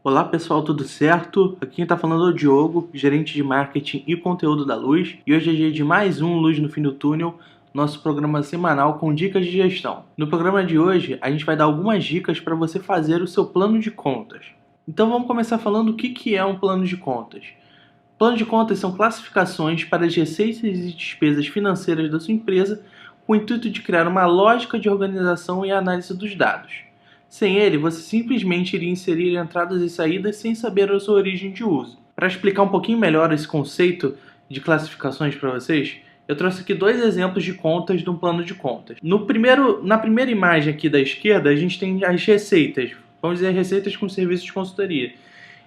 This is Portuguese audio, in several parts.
Olá pessoal, tudo certo? Aqui quem está falando é o Diogo, gerente de marketing e conteúdo da Luz, e hoje é dia de mais um Luz no Fim do Túnel, nosso programa semanal com dicas de gestão. No programa de hoje, a gente vai dar algumas dicas para você fazer o seu plano de contas. Então vamos começar falando o que é um plano de contas. Plano de contas são classificações para as receitas e despesas financeiras da sua empresa com o intuito de criar uma lógica de organização e análise dos dados. Sem ele, você simplesmente iria inserir entradas e saídas sem saber a sua origem de uso. Para explicar um pouquinho melhor esse conceito de classificações para vocês, eu trouxe aqui dois exemplos de contas de um plano de contas. Na primeira imagem aqui da esquerda, a gente tem as receitas, vamos dizer receitas com serviços de consultoria.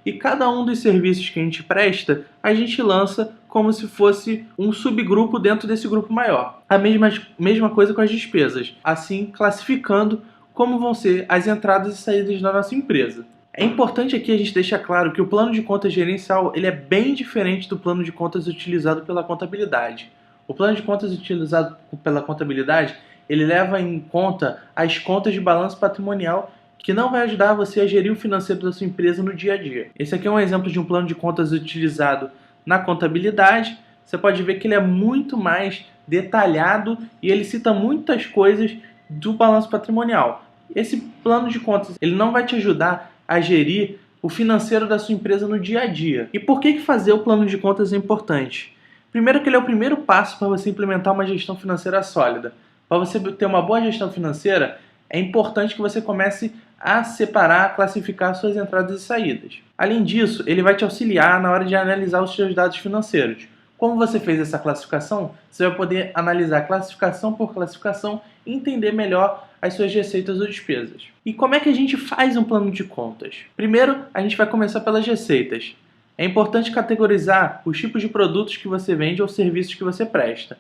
E cada um dos serviços que a gente presta, a gente lança como se fosse um subgrupo dentro desse grupo maior. A mesma coisa com as despesas, assim classificando como vão ser as entradas e saídas da nossa empresa. É importante aqui a gente deixar claro que o plano de contas gerencial ele é bem diferente do plano de contas utilizado pela contabilidade. O plano de contas utilizado pela contabilidade ele leva em conta as contas de balanço patrimonial que não vai ajudar você a gerir o financeiro da sua empresa no dia a dia. Esse aqui é um exemplo de um plano de contas utilizado na contabilidade. Você pode ver que ele é muito mais detalhado e ele cita muitas coisas do balanço patrimonial. Esse plano de contas ele não vai te ajudar a gerir o financeiro da sua empresa no dia a dia. E por que fazer o plano de contas é importante? Primeiro que ele é o primeiro passo para você implementar uma gestão financeira sólida. Para você ter uma boa gestão financeira, é importante que você comece a separar, classificar suas entradas e saídas. Além disso, ele vai te auxiliar na hora de analisar os seus dados financeiros. Como você fez essa classificação, você vai poder analisar classificação por classificação e entender melhor as suas receitas ou despesas. E como é que a gente faz um plano de contas? Primeiro, a gente vai começar pelas receitas. É importante categorizar os tipos de produtos que você vende ou serviços que você presta.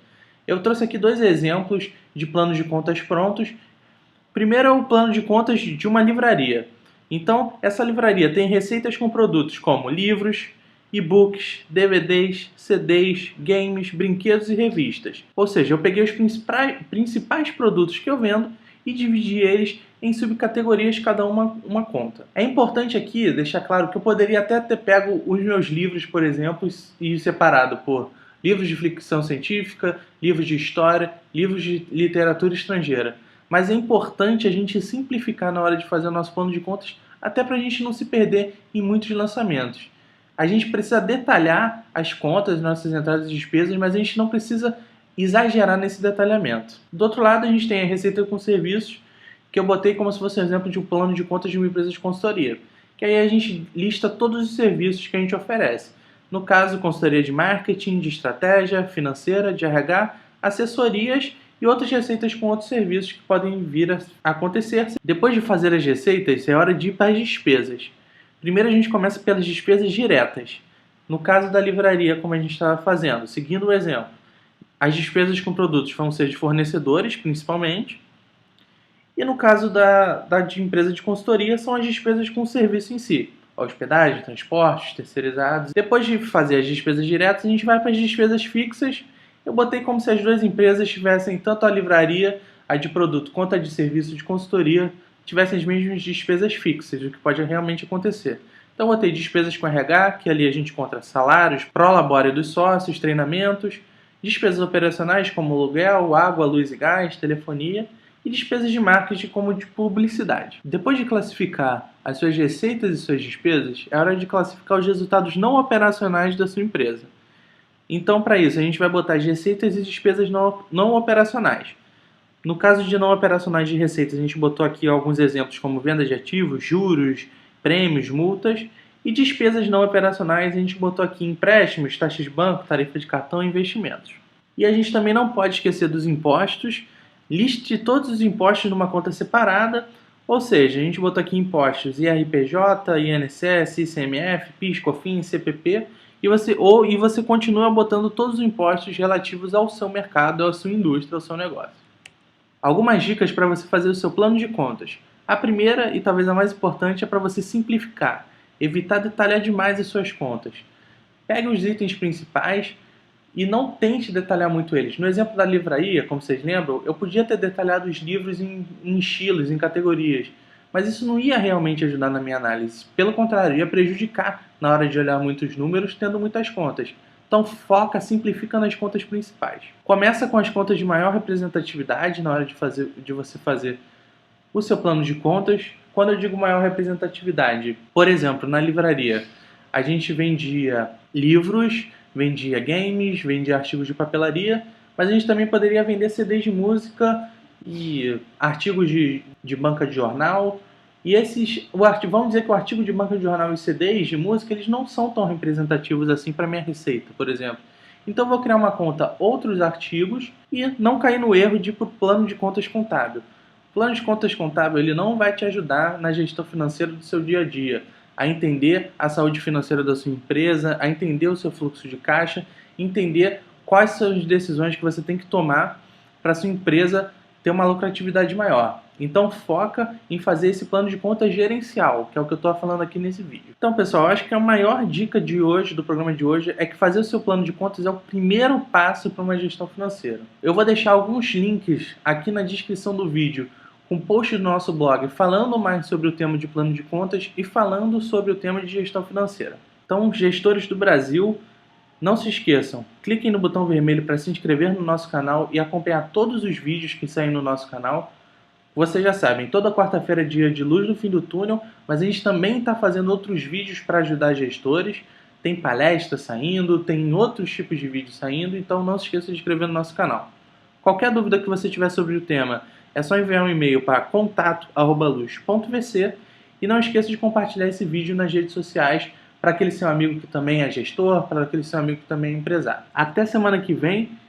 Eu trouxe aqui dois exemplos de planos de contas prontos. Primeiro é o plano de contas de uma livraria. Então, essa livraria tem receitas com produtos como livros, e-books, DVDs, CDs, games, brinquedos e revistas. Ou seja, eu peguei os principais produtos que eu vendo e dividi eles em subcategorias, cada uma conta. É importante aqui deixar claro que eu poderia até ter pego os meus livros, por exemplo, e separado por livros de ficção científica, livros de história, livros de literatura estrangeira. Mas é importante a gente simplificar na hora de fazer o nosso plano de contas, até para a gente não se perder em muitos lançamentos. A gente precisa detalhar as contas, nossas entradas e despesas, mas a gente não precisa exagerar nesse detalhamento. Do outro lado, a gente tem a receita com serviços, que eu botei como se fosse um exemplo de um plano de contas de uma empresa de consultoria. Que aí a gente lista todos os serviços que a gente oferece. No caso, consultoria de marketing, de estratégia, financeira, de RH, assessorias e outras receitas com outros serviços que podem vir a acontecer. Depois de fazer as receitas, é hora de ir para as despesas. Primeiro a gente começa pelas despesas diretas. No caso da livraria, como a gente estava fazendo, seguindo o exemplo, as despesas com produtos vão ser de fornecedores, principalmente. E no caso de empresa de consultoria, são as despesas com o serviço em si. Hospedagem, transportes, terceirizados. Depois de fazer as despesas diretas, a gente vai para as despesas fixas. Eu botei como se as duas empresas tivessem tanto a livraria, a de produto, quanto a de serviço de consultoria, tivessem as mesmas despesas fixas, o que pode realmente acontecer. Então eu botei despesas com RH, que ali a gente encontra salários, prolabore dos sócios, treinamentos, despesas operacionais como aluguel, água, luz e gás, telefonia, e despesas de marketing como de publicidade. Depois de classificar as suas receitas e suas despesas, é hora de classificar os resultados não operacionais da sua empresa. Então, para isso, a gente vai botar as receitas e despesas não operacionais. No caso de não operacionais de receitas, a gente botou aqui alguns exemplos como venda de ativos, juros, prêmios, multas. E despesas não operacionais, a gente botou aqui empréstimos, taxas de banco, tarifa de cartão e investimentos. E a gente também não pode esquecer dos impostos. Liste todos os impostos numa conta separada, ou seja, a gente botou aqui impostos IRPJ, INSS, ICMF, PIS, COFINS, CPP, e você continua botando todos os impostos relativos ao seu mercado, à sua indústria, ao seu negócio. Algumas dicas para você fazer o seu plano de contas. A primeira, e talvez a mais importante, é para você simplificar, evitar detalhar demais as suas contas. Pegue os itens principais e não tente detalhar muito eles. No exemplo da livraria, como vocês lembram, eu podia ter detalhado os livros em estilos, em categorias, mas isso não ia realmente ajudar na minha análise. Pelo contrário, ia prejudicar na hora de olhar muitos números, tendo muitas contas. Então foca, simplifica nas contas principais. Começa com as contas de maior representatividade na hora de você fazer o seu plano de contas. Quando eu digo maior representatividade, por exemplo, na livraria, a gente vendia livros, vendia games, vendia artigos de papelaria, mas a gente também poderia vender CDs de música e artigos de banca de jornal. E vamos dizer que o artigo de banca de jornal e CDs de música, eles não são tão representativos assim para minha receita, por exemplo. Então eu vou criar uma conta outros artigos e não cair no erro de ir para o plano de contas contábil. O plano de contas contábil ele não vai te ajudar na gestão financeira do seu dia a dia, a entender a saúde financeira da sua empresa, a entender o seu fluxo de caixa, entender quais são as decisões que você tem que tomar para a sua empresa ter uma lucratividade maior. Então foca em fazer esse plano de contas gerencial, que é o que eu estou falando aqui nesse vídeo. Então pessoal, eu acho que a maior dica de hoje, do programa de hoje, é que fazer o seu plano de contas é o primeiro passo para uma gestão financeira. Eu vou deixar alguns links aqui na descrição do vídeo, com post do nosso blog falando mais sobre o tema de plano de contas e falando sobre o tema de gestão financeira. Então, gestores do Brasil, não se esqueçam, cliquem no botão vermelho para se inscrever no nosso canal e acompanhar todos os vídeos que saem no nosso canal. Vocês já sabem, toda quarta-feira é dia de luz no fim do túnel, mas a gente também está fazendo outros vídeos para ajudar gestores. Tem palestras saindo, tem outros tipos de vídeos saindo, então não se esqueça de inscrever no nosso canal. Qualquer dúvida que você tiver sobre o tema, é só enviar um e-mail para contato@luz.vc e não esqueça de compartilhar esse vídeo nas redes sociais para aquele seu amigo que também é gestor, para aquele seu amigo que também é empresário. Até semana que vem